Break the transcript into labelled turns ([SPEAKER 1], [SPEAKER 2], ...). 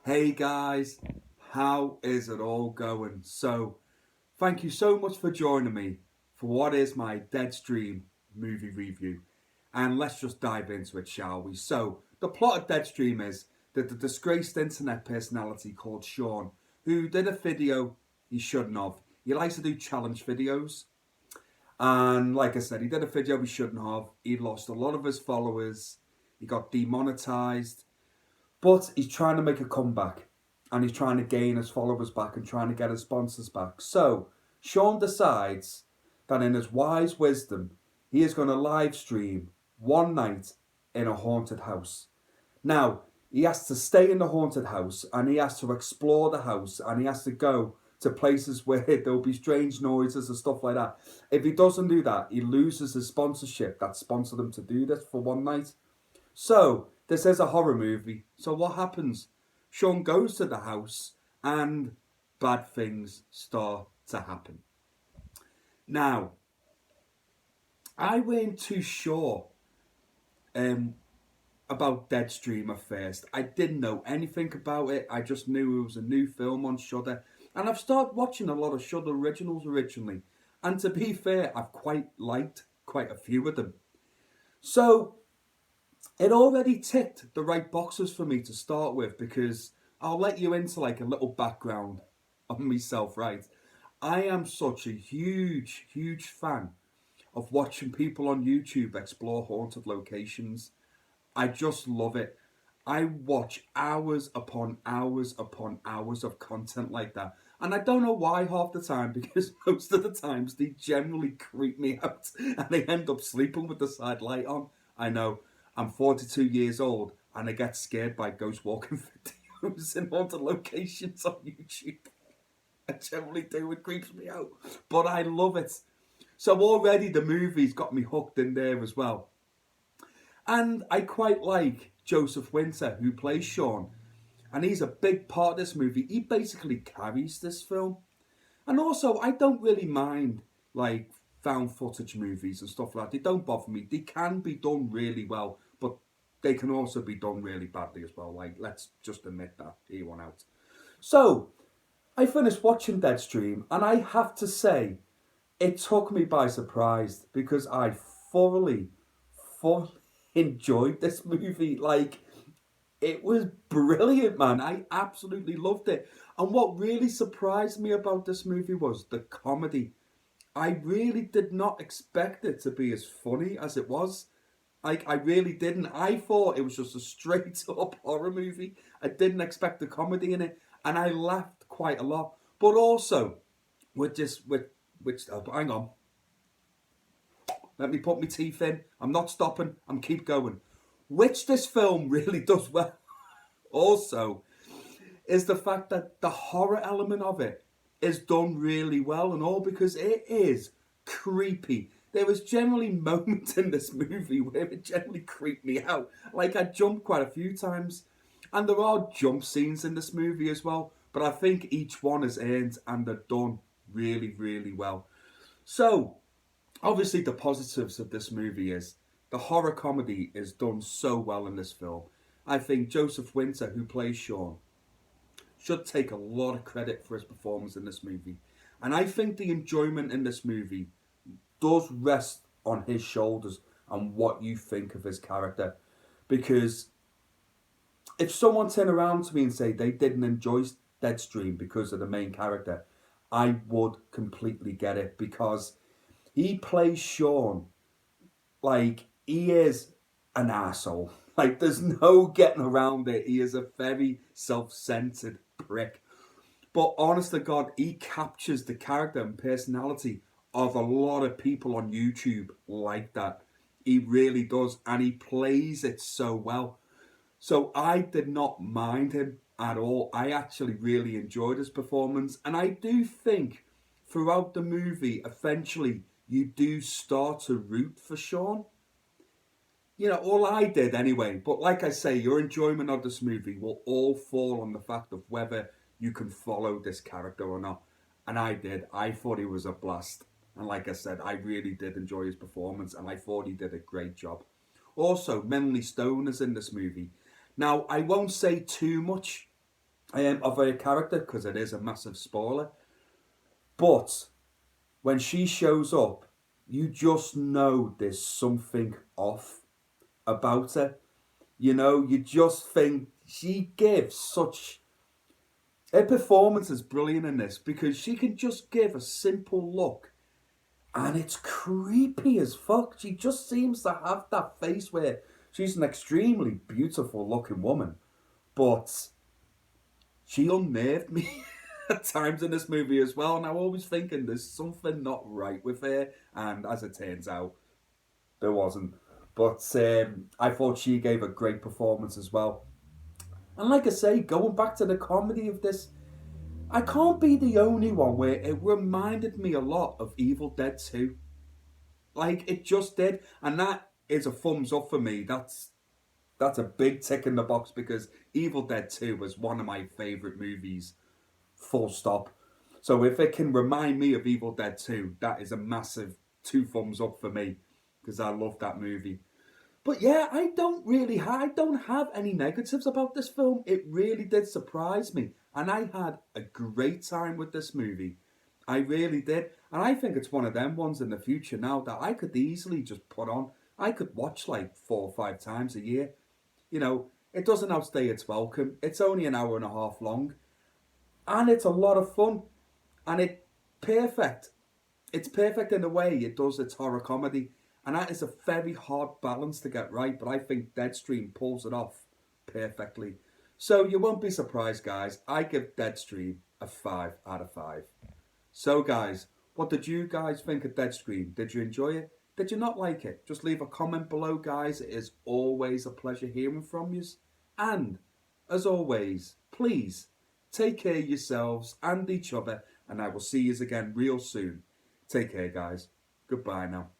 [SPEAKER 1] Hey guys, how is it all going? Thank you so much for joining me for what is my Deadstream movie review. And let's just dive into it, shall we? The plot of Deadstream is that the disgraced internet personality called Sean, who did a video he shouldn't have, he likes to do challenge videos. And like I said, he did a video he shouldn't have. He lost a lot of his followers, he got demonetized, but he's trying to make a comeback and he's trying to gain his followers back and trying to get his sponsors back. So Sean decides that in his wise wisdom, he is going to live stream one night in a haunted house. Now, he has to stay in the haunted house and he has to explore the house and he has to go to places where there'll be strange noises and stuff like that. If he doesn't do that, he loses his sponsorship that sponsored him to do this for one night. So, this is a horror movie. So, what happens? Sean goes to the house and bad things start to happen. Now, I weren't too sure about Deadstream at first. I didn't know anything about it. I just knew it was a new film on Shudder. And I've started watching a lot of Shudder originals originally. And to be fair, I've quite liked quite a few of them. So, it already ticked the right boxes for me to start with because I'll let you into like a little background on myself, right? I am such a huge fan of watching people on YouTube explore haunted locations. I just love it. I watch hours upon hours upon hours of content like that. And I don't know why half the time, because most of the times they generally creep me out and I end up sleeping with the side light on. I know, I'm 42 years old and I get scared by ghost walking videos in haunted locations on YouTube. I generally do, it creeps me out. But I love it. So already the movie's got me hooked in there as well. And I quite like Joseph Winter, who plays Sean. And he's a big part of this movie. He basically carries this film. And also, I don't really mind, like, found footage movies and stuff like that. They don't bother me. They can be done really well, but they can also be done really badly as well. Like, let's just admit that here on out. So, I finished watching Deadstream, and I have to say, it took me by surprise because I thoroughly enjoyed this movie. Like, it was brilliant, man. I absolutely loved it. And what really surprised me about this movie was the comedy. I really did not expect it to be as funny as it was. Like, I really didn't. I thought it was just a straight up horror movie. I didn't expect the comedy in it. And I laughed quite a lot. But also, hang on. Let me put my teeth in. I'm not stopping. I'm keep going. Which this film really does well also is the fact that the horror element of it is done really well and all because it is creepy. There was generally moments in this movie where it generally creeped me out. Like I jumped quite a few times. And there are jump scenes in this movie as well. But I think each one is earned and they're done really well. So, obviously the positives of this movie is the horror comedy is done so well in this film. I think Joseph Winter, who plays Sean, should take a lot of credit for his performance in this movie. And I think the enjoyment in this movie does rest on his shoulders and what you think of his character. Because if someone turned around to me and say they didn't enjoy Deadstream because of the main character, I would completely get it because he plays Sean like he is an asshole. Like there's no getting around it. He is a very self-centered prick. But honest to God, he captures the character and personality of a lot of people on YouTube like that. He really does. And he plays it so well. So I did not mind him at all. I actually really enjoyed his performance. And I do think throughout the movie, eventually, you do start to root for Sean. You know, all I did anyway. But like I say, your enjoyment of this movie will all fall on the fact of whether you can follow this character or not. And I did. I thought he was a blast. And like I said, I really did enjoy his performance and I thought he did a great job. Also, Menly Stone is in this movie. Now, I won't say too much of her character, because it is a massive spoiler. But when she shows up, you just know there's something off about her. You know, you just think she gives such. Her performance is brilliant in this because she can just give a simple look and it's creepy as fuck. She just seems to have that face where she's an extremely beautiful looking woman, but she unnerved me at times in this movie as well. And I'm always thinking there's something not right with her, and as it turns out, there wasn't. But I thought she gave a great performance as well. And like I say, going back to the comedy of this, I can't be the only one where it reminded me a lot of Evil Dead 2. Like, it just did. And that is a thumbs up for me. That's a big tick in the box because Evil Dead 2 was one of my favourite movies. Full stop. So if it can remind me of Evil Dead 2, that is a massive 2 thumbs up for me because I love that movie. But yeah, I don't have any negatives about this film. It really did surprise me. And I had a great time with this movie. I really did. And I think it's one of them ones in the future now that I could easily just put on. I could watch like 4 or 5 times a year. You know, it doesn't outstay its welcome. It's only an hour and a half long. And it's a lot of fun. And perfect. It's perfect in the way it does its horror comedy. And that is a very hard balance to get right, but I think Deadstream pulls it off perfectly. So you won't be surprised, guys. I give Deadstream a 5 out of 5. So, guys, what did you guys think of Deadstream? Did you enjoy it? Did you not like it? Just leave a comment below, guys. It is always a pleasure hearing from you. And, as always, please take care of yourselves and each other, and I will see you again real soon. Take care, guys. Goodbye now.